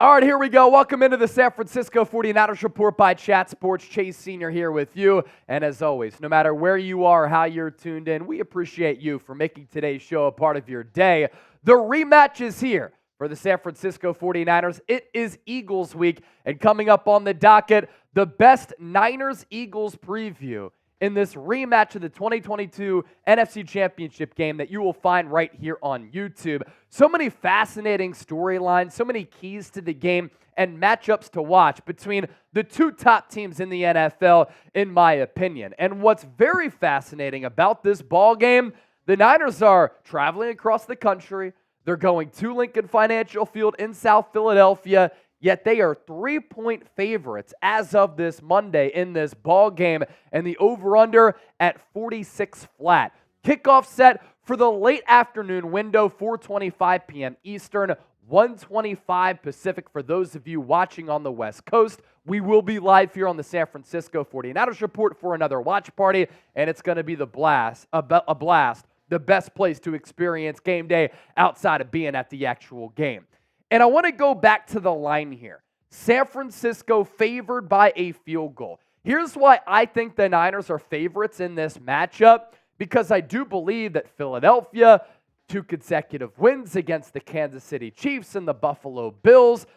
All right, here we go. Welcome into the San Francisco 49ers Report by Chat Sports. Chase Sr. here with you. And as always, no matter where you are, how you're tuned in, we appreciate you for making today's show a part of your day. The rematch is here for the San Francisco 49ers. It is Eagles week. And coming up on the docket, the best Niners-Eagles preview in this rematch of the 2022 NFC Championship game that you will find right here on YouTube. So many fascinating storylines, so many keys to the game and matchups to watch between the two top teams in the NFL, in my opinion. And what's very fascinating about this ball game, the Niners are traveling across the country. They're going to Lincoln Financial Field in South Philadelphia. Yet they are 3-point favorites as of this Monday in this ball game, and the over-under at 46 flat. Kickoff set for the late afternoon window, 4:25 p.m. Eastern, 1:25 Pacific for those of you watching on the West Coast. We will be live here on the San Francisco 49ers Report for another watch party, and it's going to be a blast, the best place to experience game day outside of being at the actual game. And I want to go back to the line here. San Francisco favored by a field goal. Here's why I think the Niners are favorites in this matchup, because I do believe that Philadelphia, 2 consecutive wins against the Kansas City Chiefs and the Buffalo Bills,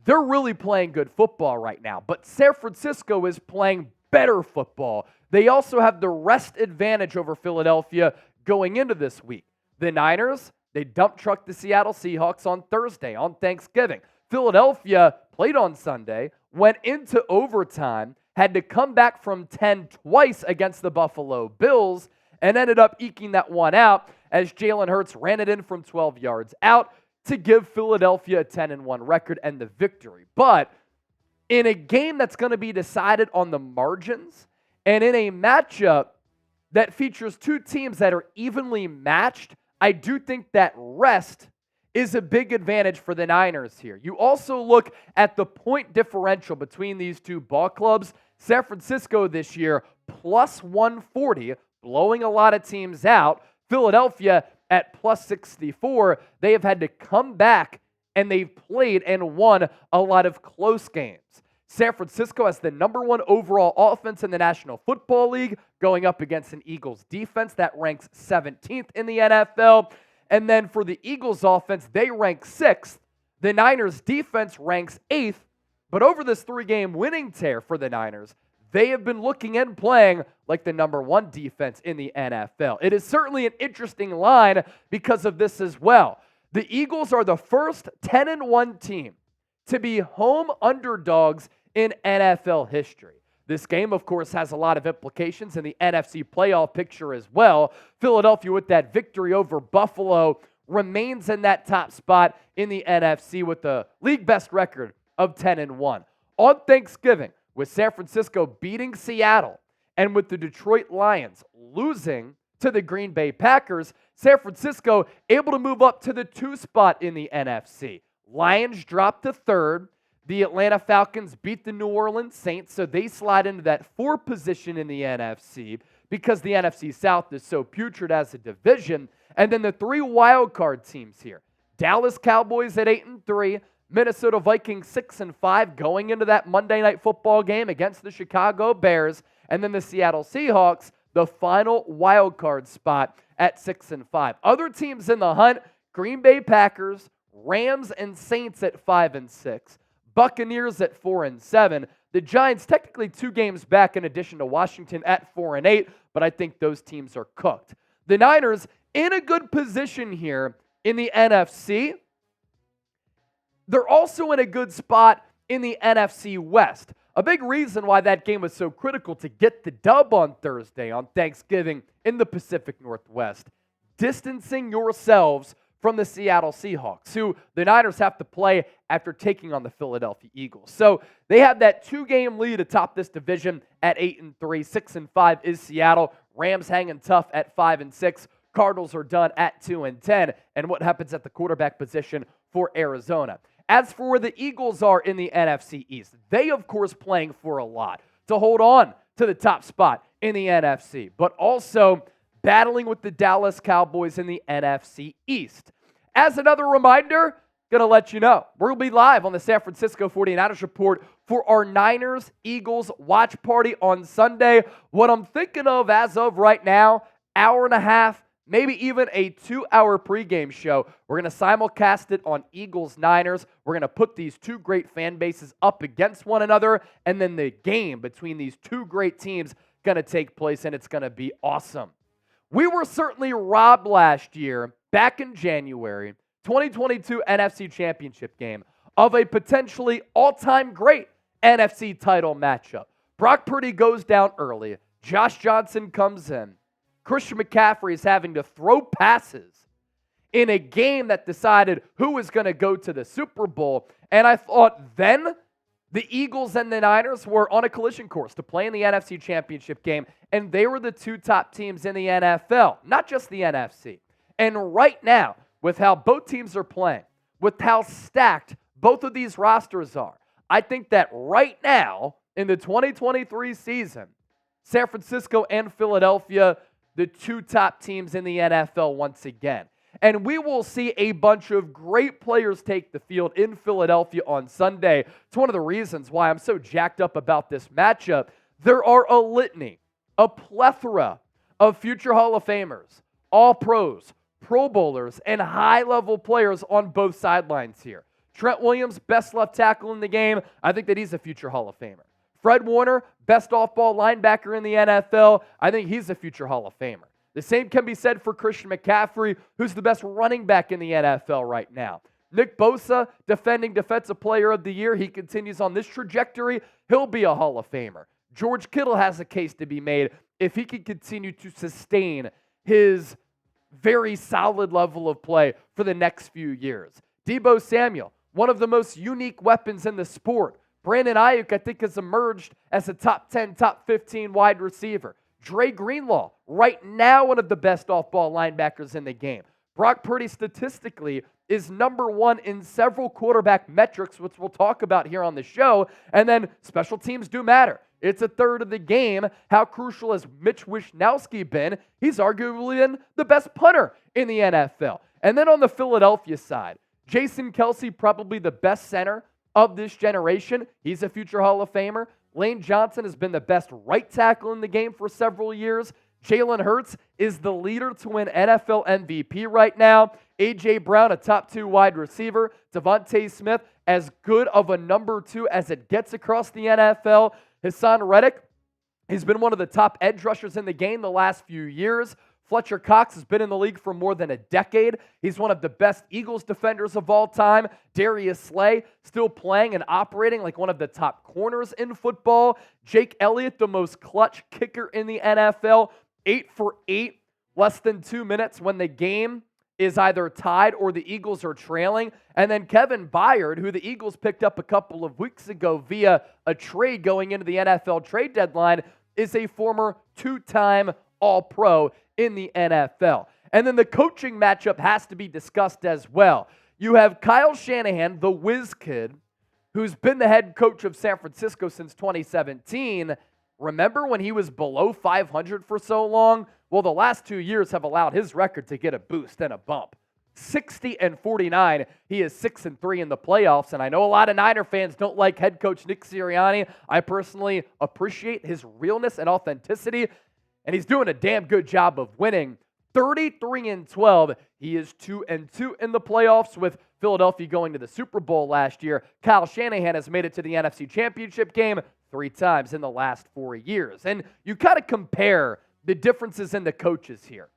they're really playing good football right now. But San Francisco is playing better football. They also have the rest advantage over Philadelphia going into this week. The Niners, they dump trucked the Seattle Seahawks on Thursday, on Thanksgiving. Philadelphia played on Sunday, went into overtime, had to come back from 10 twice against the Buffalo Bills, and ended up eking that one out as Jalen Hurts ran it in from 12 yards out to give Philadelphia a 10-1 record and the victory. But in a game that's going to be decided on the margins, and in a matchup that features two teams that are evenly matched, I do think that rest is a big advantage for the Niners here. You also look at the point differential between these two ball clubs. San Francisco this year, plus 140, blowing a lot of teams out. Philadelphia at plus 64. They have had to come back, and they've played and won a lot of close games. San Francisco has the number 1 overall offense in the National Football League, going up against an Eagles defense that ranks 17th in the NFL. And then for the Eagles offense, they rank 6th. The Niners defense ranks 8th. But over this 3-game winning tear for the Niners, they have been looking and playing like the number 1 defense in the NFL. It is certainly an interesting line because of this as well. The Eagles are the first 10-1 team to be home underdogs in NFL history. This game, of course, has a lot of implications in the NFC playoff picture as well. Philadelphia, with that victory over Buffalo, remains in that top spot in the NFC with the league best record of 10-1. On Thanksgiving, with San Francisco beating Seattle and with the Detroit Lions losing to the Green Bay Packers, San Francisco able to move up to the 2 spot in the NFC. Lions dropped to 3rd. The Atlanta Falcons beat the New Orleans Saints, so they slide into that 4 position in the NFC because the NFC South is so putrid as a division. And then the 3 wildcard teams here. Dallas Cowboys at 8-3, Minnesota Vikings 6-5 going into that Monday Night Football game against the Chicago Bears, and then the Seattle Seahawks, the final wildcard spot at 6-5. Other teams in the hunt, Green Bay Packers, Rams and Saints at 5-6. Buccaneers at 4-7. The Giants technically 2 games back in addition to Washington at 4-8, but I think those teams are cooked. The Niners in a good position here in the NFC. They're also in a good spot in the NFC West. A big reason why that game was so critical to get the dub on Thursday, on Thanksgiving in the Pacific Northwest. Distancing yourselves from the Seattle Seahawks, who the Niners have to play after taking on the Philadelphia Eagles. So they have that 2-game lead atop this division at 8-3. 6-5 is Seattle. Rams hanging tough at 5-6. Cardinals are done at 2-10. And what happens at the quarterback position for Arizona? As for where the Eagles are in the NFC East, they, of course, playing for a lot to hold on to the top spot in the NFC, but also battling with the Dallas Cowboys in the NFC East. As another reminder, going to let you know. We're going to be live on the San Francisco 49ers Report for our Niners-Eagles watch party on Sunday. What I'm thinking of as of right now, hour and a half, maybe even a 2-hour pregame show. We're going to simulcast it on Eagles-Niners. We're going to put these two great fan bases up against one another, and then the game between these two great teams going to take place, and it's going to be awesome. We were certainly robbed last year, back in January, 2022 NFC Championship game, of a potentially all-time great NFC title matchup. Brock Purdy goes down early. Josh Johnson comes in. Christian McCaffrey is having to throw passes in a game that decided who was going to go to the Super Bowl. And I thought then the Eagles and the Niners were on a collision course to play in the NFC Championship game, and they were the two top teams in the NFL, not just the NFC. And right now, with how both teams are playing, with how stacked both of these rosters are, I think that right now, in the 2023 season, San Francisco and Philadelphia, the two top teams in the NFL once again. And we will see a bunch of great players take the field in Philadelphia on Sunday. It's one of the reasons why I'm so jacked up about this matchup. There are a litany, a plethora of future Hall of Famers, All-Pros, Pro Bowlers, and high-level players on both sidelines here. Trent Williams, best left tackle in the game. I think that he's a future Hall of Famer. Fred Warner, best off-ball linebacker in the NFL. I think he's a future Hall of Famer. The same can be said for Christian McCaffrey, who's the best running back in the NFL right now. Nick Bosa, defending Defensive Player of the Year. He continues on this trajectory. He'll be a Hall of Famer. George Kittle has a case to be made if he can continue to sustain his very solid level of play for the next few years. Deebo Samuel, one of the most unique weapons in the sport. Brandon Aiyuk, I think, has emerged as a top 10, top 15 wide receiver. Dre Greenlaw, right now one of the best off-ball linebackers in the game. Brock Purdy statistically is number one in several quarterback metrics, which we'll talk about here on the show. And then special teams do matter. It's a third of the game. How crucial has Mitch Wishnowsky been? He's arguably been the best punter in the NFL. And then on the Philadelphia side, Jason Kelce, probably the best center of this generation. He's a future Hall of Famer. Lane Johnson has been the best right tackle in the game for several years. Jalen Hurts is the leader to win NFL MVP right now. A.J. Brown, a top 2 wide receiver. Devontae Smith, as good of a number 2 as it gets across the NFL. Hassan Reddick, he's been one of the top edge rushers in the game the last few years. Fletcher Cox has been in the league for more than a decade. He's one of the best Eagles defenders of all time. Darius Slay still playing and operating like one of the top corners in football. Jake Elliott, the most clutch kicker in the NFL, 8 for 8, less than 2 minutes when the game is either tied or the Eagles are trailing. And then Kevin Byard, who the Eagles picked up a couple of weeks ago via a trade going into the NFL trade deadline, is a former 2-time All-Pro in the NFL. And then the coaching matchup has to be discussed as well. You have Kyle Shanahan, the whiz kid, who's been the head coach of San Francisco since 2017. Remember when he was below 500 for so long? Well, the last 2 years have allowed his record to get a boost and a bump. 60-49. He is 6-3 in the playoffs, and I know a lot of Niner fans don't like head coach Nick Sirianni. I personally appreciate his realness and authenticity, and he's doing a damn good job of winning. 33-12. He is 2-2 in the playoffs, with Philadelphia going to the Super Bowl last year. Kyle Shanahan has made it to the NFC Championship game 3 times in the last 4 years. And you got to compare the differences in the coaches here.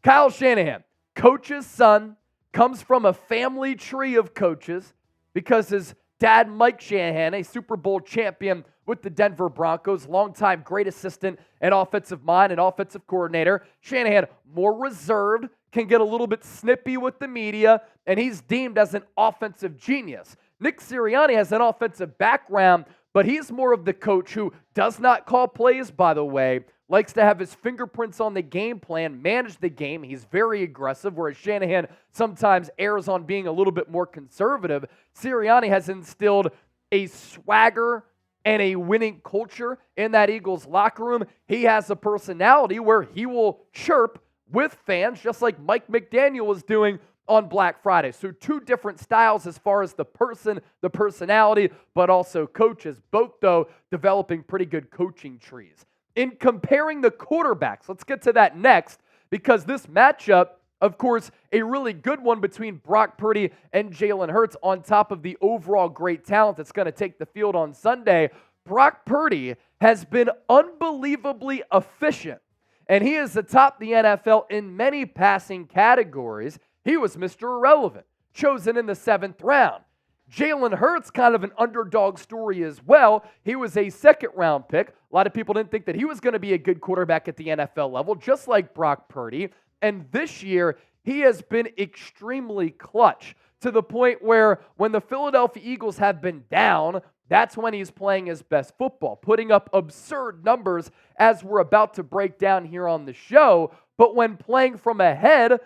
Kyle Shanahan, coach's son, comes from a family tree of coaches because his dad, Mike Shanahan, a Super Bowl champion with the Denver Broncos, longtime great assistant and offensive mind and offensive coordinator. Shanahan, more reserved, can get a little bit snippy with the media, and he's deemed as an offensive genius. Nick Sirianni has an offensive background, but he's more of the coach who does not call plays, by the way, likes to have his fingerprints on the game plan, manage the game. He's very aggressive, whereas Shanahan sometimes errs on being a little bit more conservative. Sirianni has instilled a swagger and a winning culture in that Eagles locker room. He has a personality where he will chirp with fans, just like Mike McDaniel was doing on Black Friday. So two different styles as far as the person, the personality, but also coaches, both though developing pretty good coaching trees. In comparing the quarterbacks, let's get to that next, because this matchup, of course, a really good one between Brock Purdy and Jalen Hurts on top of the overall great talent that's going to take the field on Sunday. Brock Purdy has been unbelievably efficient, and he is atop the NFL in many passing categories. He was Mr. Irrelevant, chosen in the 7th round. Jalen Hurts, kind of an underdog story as well. He was a 2nd-round pick. A lot of people didn't think that he was going to be a good quarterback at the NFL level, just like Brock Purdy. And this year, he has been extremely clutch to the point where when the Philadelphia Eagles have been down, that's when he's playing his best football, putting up absurd numbers as we're about to break down here on the show. But when playing from ahead,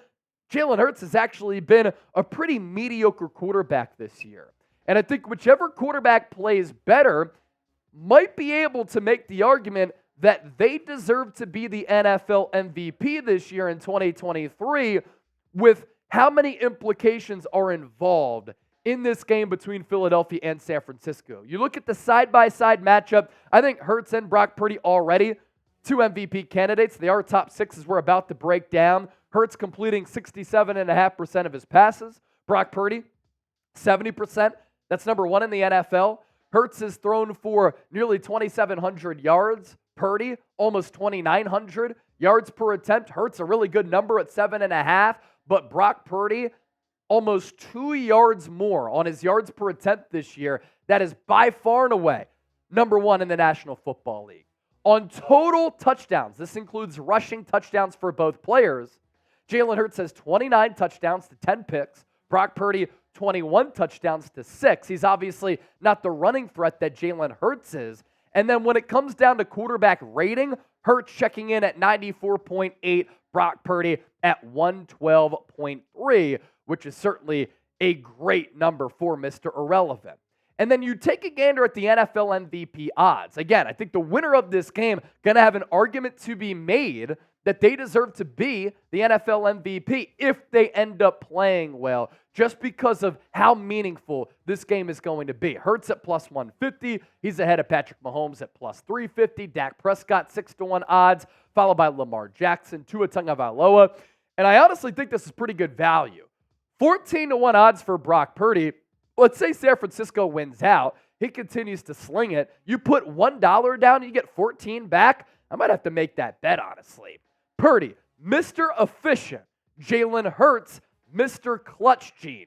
Jalen Hurts has actually been a pretty mediocre quarterback this year. And I think whichever quarterback plays better might be able to make the argument that they deserve to be the NFL MVP this year in 2023, with how many implications are involved in this game between Philadelphia and San Francisco. You look at the side-by-side matchup, I think Hurts and Brock Purdy already 2 MVP candidates. They are top 6 as we're about to break down. Hurts completing 67.5% of his passes. Brock Purdy, 70%. That's number 1 in the NFL. Hurts has thrown for nearly 2,700 yards. Purdy, almost 2,900 yards per attempt. Hurts a really good number at 7.5, but Brock Purdy, almost 2 yards more on his yards per attempt this year. That is by far and away number 1 in the National Football League. On total touchdowns, this includes rushing touchdowns for both players, Jalen Hurts has 29 touchdowns to 10 picks. Brock Purdy, 21 touchdowns to 6. He's obviously not the running threat that Jalen Hurts is. And then when it comes down to quarterback rating, Hurts checking in at 94.8, Brock Purdy at 112.3, which is certainly a great number for Mr. Irrelevant. And then you take a gander at the NFL MVP odds. Again, I think the winner of this game going to have an argument to be made that they deserve to be the NFL MVP if they end up playing well, just because of how meaningful this game is going to be. Hurts at plus 150. He's ahead of Patrick Mahomes at plus 350. Dak Prescott, 6-1 odds, followed by Lamar Jackson, Tua Tagovailoa. And I honestly think this is pretty good value. 14-1 odds for Brock Purdy. Let's say San Francisco wins out. He continues to sling it. You put $1 down, you get 14 back. I might have to make that bet, honestly. Purdy, Mr. Efficient. Jalen Hurts, Mr. Clutch Gene.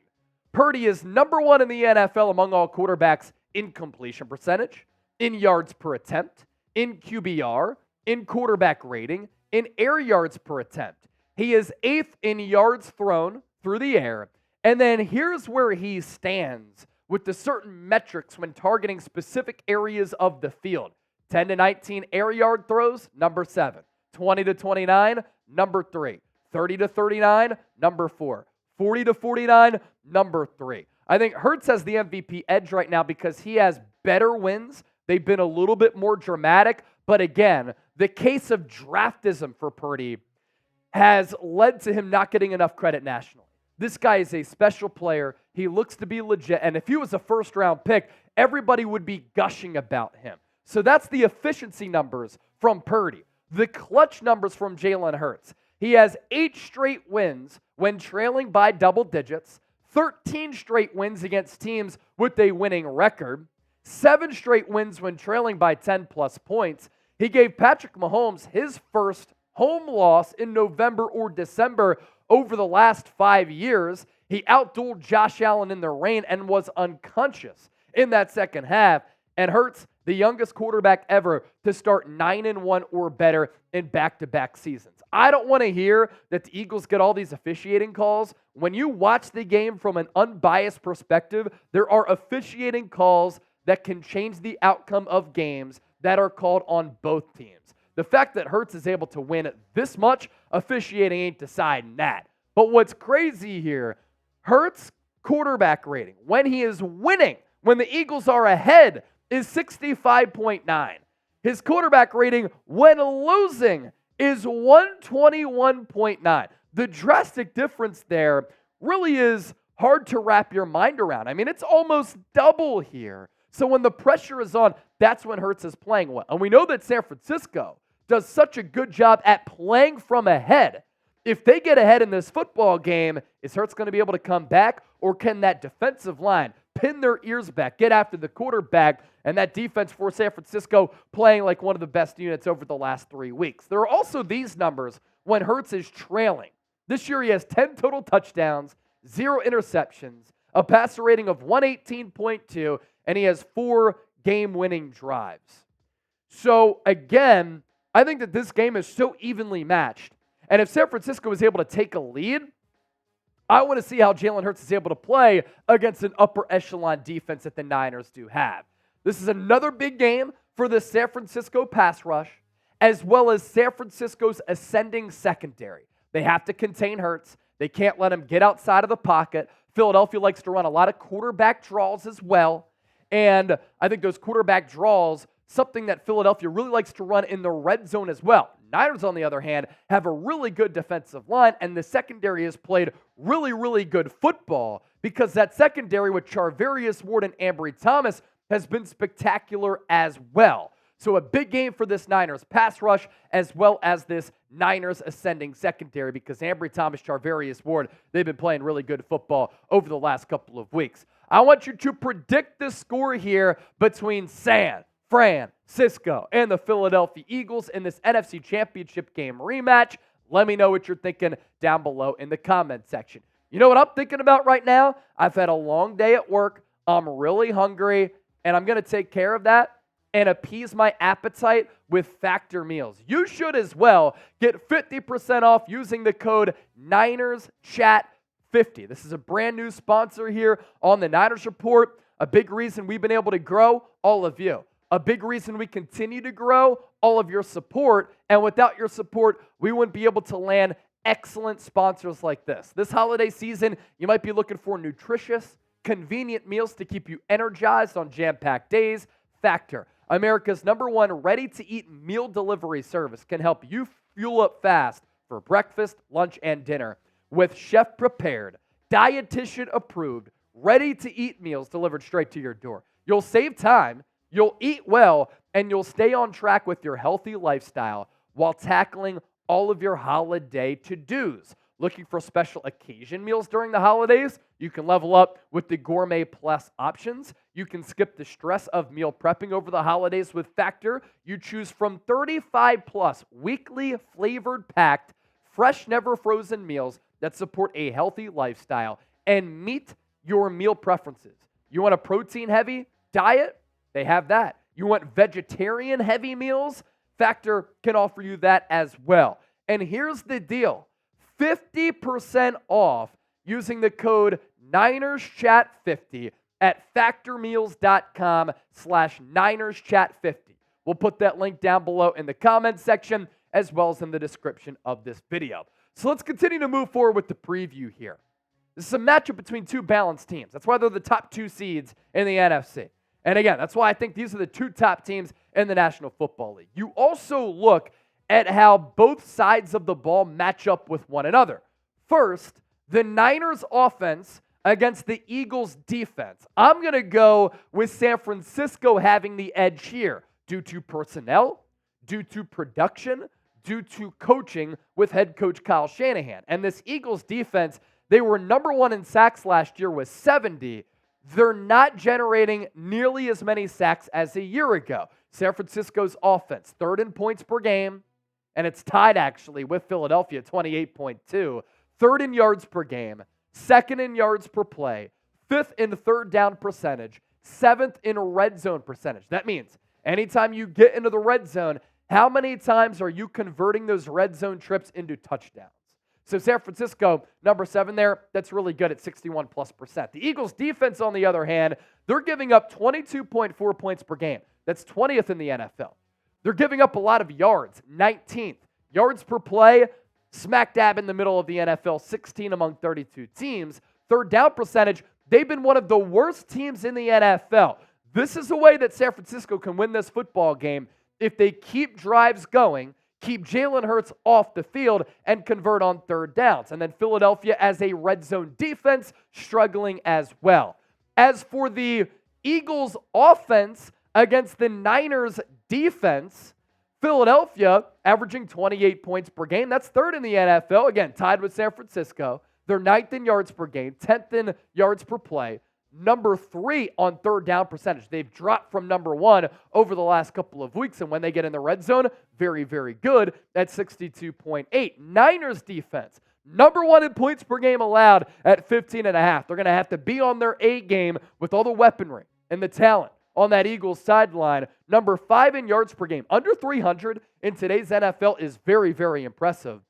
Purdy is number 1 in the NFL among all quarterbacks in completion percentage, in yards per attempt, in QBR, in quarterback rating, in air yards per attempt. He is 8th in yards thrown through the air. And then here's where he stands with the certain metrics when targeting specific areas of the field. 10 to 19 air yard throws, number 7. 20 to 29, number 3. 30 to 39, number 4. 40 to 49, number 3. I think Hurts has the MVP edge right now because he has better wins. They've been a little bit more dramatic. But again, the case of draftism for Purdy has led to him not getting enough credit nationally. This guy is a special player. He looks to be legit. And if he was a first-round pick, everybody would be gushing about him. So that's the efficiency numbers from Purdy. The clutch numbers from Jalen Hurts. He has 8 straight wins when trailing by double digits, 13 straight wins against teams with a winning record, 7 straight wins when trailing by 10-plus points. He gave Patrick Mahomes his first home loss in November or December over the last 5 years. He outdueled Josh Allen in the rain and was unconscious in that second half. And Hurts, the youngest quarterback ever to start 9-1 or better in back-to-back seasons. I don't want to hear that the Eagles get all these officiating calls. When you watch the game from an unbiased perspective, there are officiating calls that can change the outcome of games that are called on both teams. The fact that Hurts is able to win this much, officiating ain't deciding that. But what's crazy here, Hurts' quarterback rating, when he is winning, when the Eagles are ahead, is 65.9. His quarterback rating when losing is 121.9. The drastic difference there really is hard to wrap your mind around. I mean, it's almost double here. So when the pressure is on, that's when Hurts is playing well. And we know that San Francisco does such a good job at playing from ahead. If they get ahead in this football game, is Hurts going to be able to come back, or can that defensive line pin their ears back, get after the quarterback, and that defense for San Francisco playing like one of the best units over the last 3 weeks? There are also these numbers when Hurts is trailing. This year he has 10 total touchdowns, 0 interceptions, a passer rating of 118.2, and he has 4 game-winning drives. So again, I think that this game is so evenly matched. And if San Francisco is able to take a lead, I want to see how Jalen Hurts is able to play against an upper echelon defense that the Niners do have. This is another big game for the San Francisco pass rush, as well as San Francisco's ascending secondary. They have to contain Hurts. They can't let him get outside of the pocket. Philadelphia likes to run a lot of quarterback draws as well. And I think those quarterback draws, something that Philadelphia really likes to run in the red zone as well. Niners, on the other hand, have a really good defensive line, and the secondary has played really, really good football because that secondary with Charvarius Ward and Ambry Thomas has been spectacular as well. So a big game for this Niners pass rush as well as this Niners ascending secondary because Ambry Thomas, Charvarius Ward, they've been playing really good football over the last couple of weeks. I want you to predict the score here between San Francisco and the Philadelphia Eagles in this NFC Championship game rematch. Let me know what you're thinking down below in the comment section. You know what I'm thinking about right now? I've had a long day at work. I'm really hungry, and I'm going to take care of that and appease my appetite with Factor meals. You should as well. Get 50% off using the code NinersChat50. This is a brand new sponsor here on the Niners Report. A big reason we've been able to grow, all of you. A big reason we continue to grow, all of your support. And without your support, we wouldn't be able to land excellent sponsors like this. This holiday season, you might be looking for nutritious, convenient meals to keep you energized on jam-packed days. Factor, America's #1 ready-to-eat meal delivery service, can help you fuel up fast for breakfast, lunch, and dinner with chef-prepared, dietitian-approved, ready-to-eat meals delivered straight to your door. You'll save time, you'll eat well, and you'll stay on track with your healthy lifestyle while tackling all of your holiday to-dos. Looking for special occasion meals during the holidays? You can level up with the Gourmet Plus options. You can skip the stress of meal prepping over the holidays with Factor. You choose from 35 plus weekly flavored packed, fresh, never frozen meals that support a healthy lifestyle and meet your meal preferences. You want a protein-heavy diet? They have that. You want vegetarian-heavy meals? Factor can offer you that as well. And here's the deal. 50% off using the code NinersChat50 at factormeals.com/NinersChat50. We'll put that link down below in the comments section as well as in the description of this video. So let's continue to move forward with the preview here. This is a matchup between two balanced teams. That's why they're the top 2 seeds in the NFC. And again, that's why I think these are the 2 top teams in the National Football League. You also look at how both sides of the ball match up with one another. First, the Niners offense against the Eagles defense. I'm going to go with San Francisco having the edge here due to personnel, due to production, due to coaching with head coach Kyle Shanahan. And this Eagles defense, they were #1 in sacks last year with 70. They're not generating nearly as many sacks as a year ago. San Francisco's offense, 3rd in points per game, and it's tied actually with Philadelphia, 28.2. 3rd in yards per game, 2nd in yards per play, 5th in 3rd down percentage, 7th in red zone percentage. That means anytime you get into the red zone, how many times are you converting those red zone trips into touchdowns? So San Francisco, #7 there, that's really good at 61+%. The Eagles defense, on the other hand, they're giving up 22.4 points per game. That's 20th in the NFL. They're giving up a lot of yards, 19th. Yards per play, smack dab in the middle of the NFL, 16 among 32 teams. 3rd down percentage, they've been one of the worst teams in the NFL. This is a way that San Francisco can win this football game if they keep drives going, keep Jalen Hurts off the field, and convert on third downs. And then Philadelphia as a red zone defense, struggling as well. As for the Eagles' offense against the Niners' defense, Philadelphia averaging 28 points per game. That's third in the NFL. Again, tied with San Francisco. They're ninth in yards per game, 10th in yards per play. Number 3 on third down percentage. They've dropped from number 1 over the last couple of weeks, and when they get in the red zone, very, very good at 62.8. Niners defense, number 1 in points per game allowed at 15.5. They're going to have to be on their A game with all the weaponry and the talent on that Eagles sideline. Number 5 in yards per game. Under 300 in today's NFL is very, very impressive.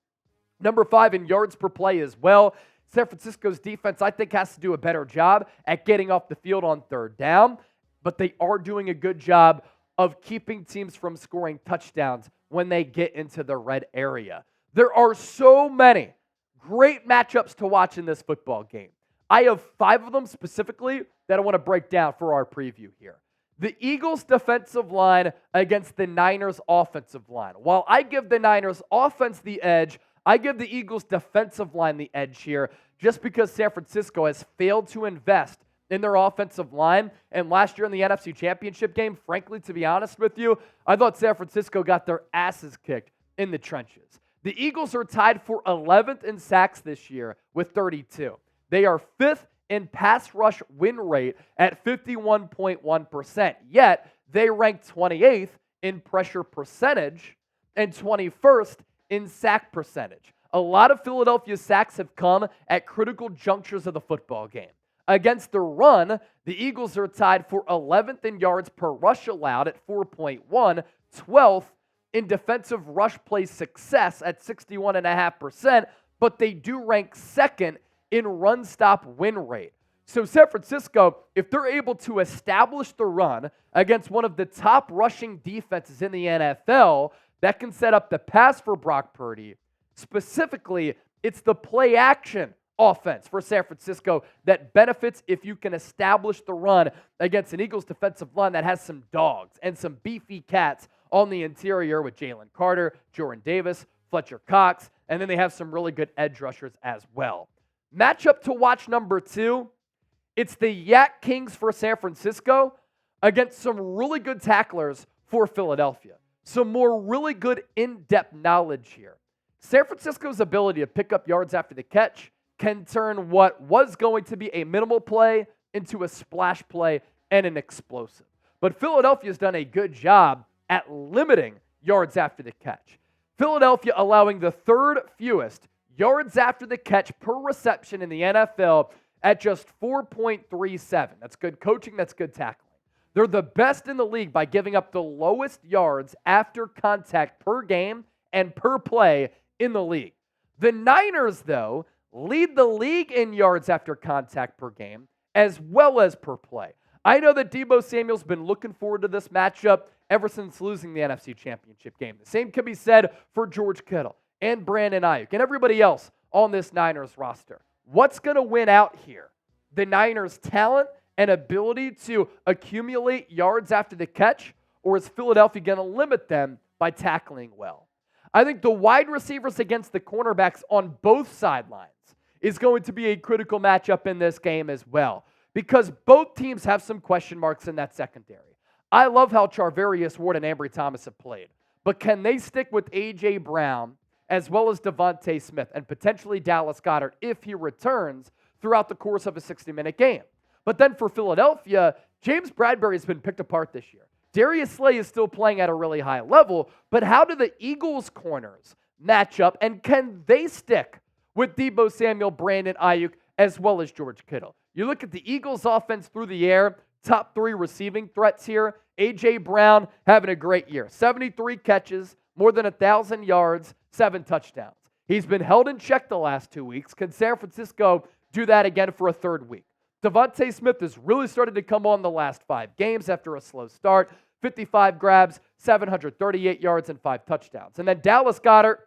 Number 5 in yards per play as well. San Francisco's defense, I think, has to do a better job at getting off the field on third down, but they are doing a good job of keeping teams from scoring touchdowns when they get into the red area. There are so many great matchups to watch in this football game. I have 5 of them specifically that I want to break down for our preview here. The Eagles' defensive line against the Niners' offensive line. While I give the Niners' offense the edge, I give the Eagles' defensive line the edge here just because San Francisco has failed to invest in their offensive line. And last year in the NFC Championship game, frankly, to be honest with you, I thought San Francisco got their asses kicked in the trenches. The Eagles are tied for 11th in sacks this year with 32. They are 5th in pass rush win rate at 51.1%, yet they rank 28th in pressure percentage and 21st in sack percentage. A lot of Philadelphia's sacks have come at critical junctures of the football game. Against the run, the Eagles are tied for 11th in yards per rush allowed at 4.1, 12th in defensive rush play success at 61.5%, but they do rank 2nd in run stop win rate. So San Francisco, if they're able to establish the run against one of the top rushing defenses in the NFL, that can set up the pass for Brock Purdy. Specifically, it's the play action offense for San Francisco that benefits if you can establish the run against an Eagles defensive line that has some dogs and some beefy cats on the interior with Jalen Carter, Jordan Davis, Fletcher Cox, and then they have some really good edge rushers as well. Matchup to watch number 2, it's the Yak Kings for San Francisco against some really good tacklers for Philadelphia. Some more really good in-depth knowledge here. San Francisco's ability to pick up yards after the catch can turn what was going to be a minimal play into a splash play and an explosive. But Philadelphia's done a good job at limiting yards after the catch. Philadelphia allowing the 3rd fewest yards after the catch per reception in the NFL at just 4.37. That's good coaching, that's good tackling. They're the best in the league by giving up the lowest yards after contact per game and per play in the league. The Niners, though, lead the league in yards after contact per game as well as per play. I know that Deebo Samuel's been looking forward to this matchup ever since losing the NFC Championship game. The same can be said for George Kittle and Brandon Aiyuk and everybody else on this Niners roster. What's going to win out here? The Niners' talent and ability to accumulate yards after the catch, or is Philadelphia going to limit them by tackling well? I think the wide receivers against the cornerbacks on both sidelines is going to be a critical matchup in this game as well, because both teams have some question marks in that secondary. I love how Charvarius Ward and Ambry Thomas have played, but can they stick with A.J. Brown as well as Devontae Smith and potentially Dallas Goedert if he returns throughout the course of a 60-minute game? But then for Philadelphia, James Bradbury has been picked apart this year. Darius Slay is still playing at a really high level, but how do the Eagles' corners match up, and can they stick with Deebo Samuel, Brandon Aiyuk, as well as George Kittle? You look at the Eagles' offense through the air, top 3 receiving threats here. A.J. Brown having a great year. 73 catches, more than 1,000 yards, 7 touchdowns. He's been held in check the last 2 weeks. Can San Francisco do that again for a 3rd week? Devontae Smith has really started to come on the last 5 games after a slow start. 55 grabs, 738 yards, and 5 touchdowns. And then Dallas Goedert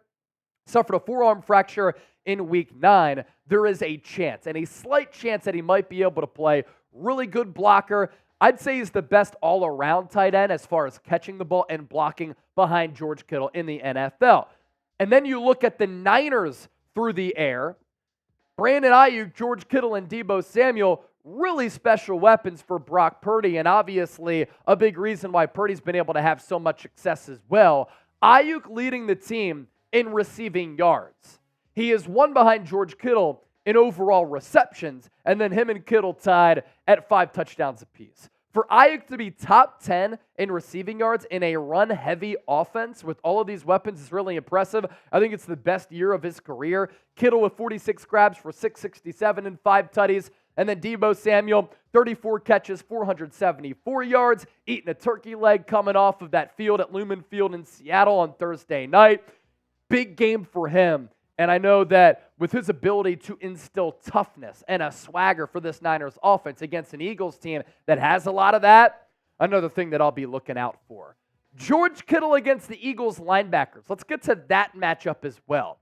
suffered a forearm fracture in week 9. There is a chance, and a slight chance, that he might be able to play. Really good blocker. I'd say he's the best all-around tight end as far as catching the ball and blocking behind George Kittle in the NFL. And then you look at the Niners through the air. Brandon Aiyuk, George Kittle, and Deebo Samuel, really special weapons for Brock Purdy, and obviously a big reason why Purdy's been able to have so much success as well. Aiyuk leading the team in receiving yards. He is one behind George Kittle in overall receptions, and then him and Kittle tied at 5 touchdowns apiece. For Aiyuk to be top 10 in receiving yards in a run-heavy offense with all of these weapons is really impressive. I think it's the best year of his career. Kittle with 46 grabs for 667 and 5 tutties. And then Deebo Samuel, 34 catches, 474 yards, eating a turkey leg coming off of that field at Lumen Field in Seattle on Thursday night. Big game for him. And I know that with his ability to instill toughness and a swagger for this Niners offense against an Eagles team that has a lot of that, another thing that I'll be looking out for. George Kittle against the Eagles linebackers. Let's get to that matchup as well.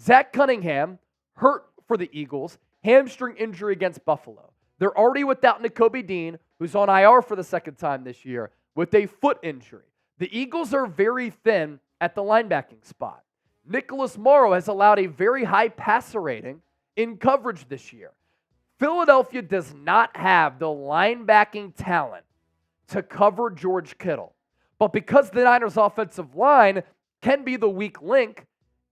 Zach Cunningham, hurt for the Eagles, hamstring injury against Buffalo. They're already without Nakobe Dean, who's on IR for the second time this year, with a foot injury. The Eagles are very thin at the linebacking spot. Nicholas Morrow has allowed a very high passer rating in coverage this year. Philadelphia does not have the linebacking talent to cover George Kittle. But because the Niners' offensive line can be the weak link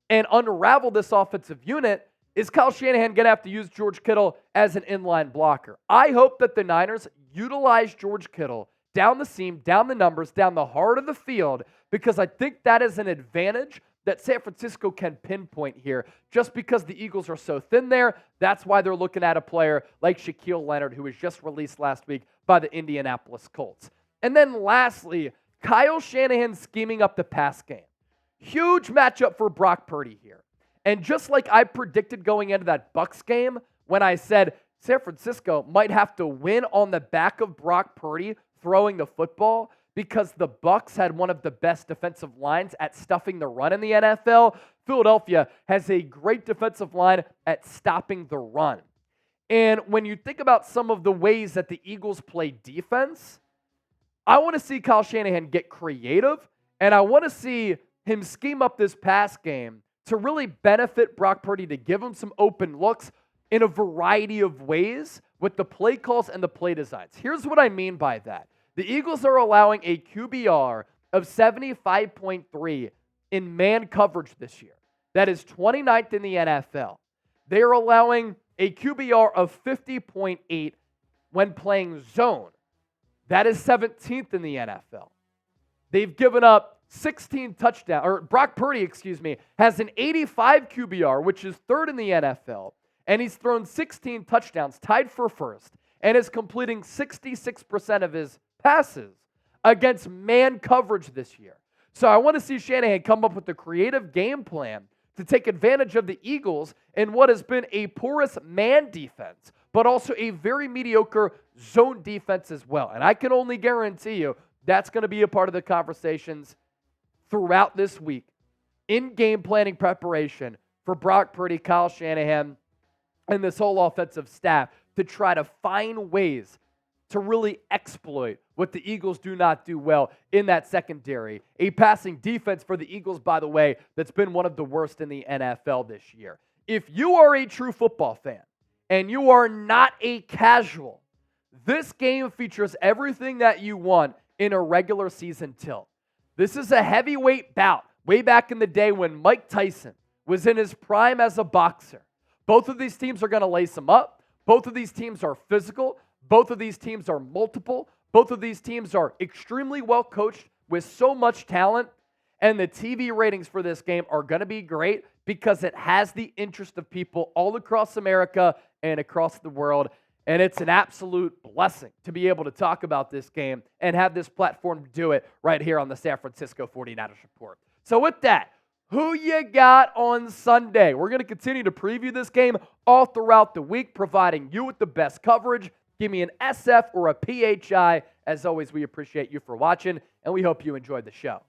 and unravel this offensive unit, is Kyle Shanahan going to have to use George Kittle as an inline blocker? I hope that the Niners utilize George Kittle down the seam, down the numbers, down the heart of the field, because I think that is an advantage that San Francisco can pinpoint here. Just because the Eagles are so thin there, that's why they're looking at a player like Shaquille Leonard, who was just released last week by the Indianapolis Colts. And then lastly, Kyle Shanahan scheming up the pass game. Huge matchup for Brock Purdy here. And just like I predicted going into that Bucs game, when I said San Francisco might have to win on the back of Brock Purdy throwing the football, because the Bucs had one of the best defensive lines at stuffing the run in the NFL, Philadelphia has a great defensive line at stopping the run. And when you think about some of the ways that the Eagles play defense, I want to see Kyle Shanahan get creative, and I want to see him scheme up this pass game to really benefit Brock Purdy, to give him some open looks in a variety of ways with the play calls and the play designs. Here's what I mean by that. The Eagles are allowing a QBR of 75.3 in man coverage this year. That is 29th in the NFL. They are allowing a QBR of 50.8 when playing zone. That is 17th in the NFL. They've given up 16 touchdowns, or Brock Purdy, has an 85 QBR, which is 3rd in the NFL, and he's thrown 16 touchdowns, tied for 1st, and is completing 66% of his passes against man coverage this year. So I want to see Shanahan come up with a creative game plan to take advantage of the Eagles in what has been a porous man defense, but also a very mediocre zone defense as well. And I can only guarantee you that's going to be a part of the conversations throughout this week in game planning preparation for Brock Purdy, Kyle Shanahan, and this whole offensive staff to try to find ways to really exploit what the Eagles do not do well in that secondary. A passing defense for the Eagles, by the way, that's been one of the worst in the NFL this year. If you are a true football fan and you are not a casual, this game features everything that you want in a regular season tilt. This is a heavyweight bout way back in the day when Mike Tyson was in his prime as a boxer. Both of these teams are going to lace them up. Both of these teams are physical. Both of these teams are multiple. Both of these teams are extremely well coached with so much talent. And the TV ratings for this game are going to be great because it has the interest of people all across America and across the world. And it's an absolute blessing to be able to talk about this game and have this platform to do it right here on the San Francisco 49ers Report. So with that, who you got on Sunday? We're going to continue to preview this game all throughout the week, providing you with the best coverage. Give me an SF or a PHI. As always, we appreciate you for watching, and we hope you enjoyed the show.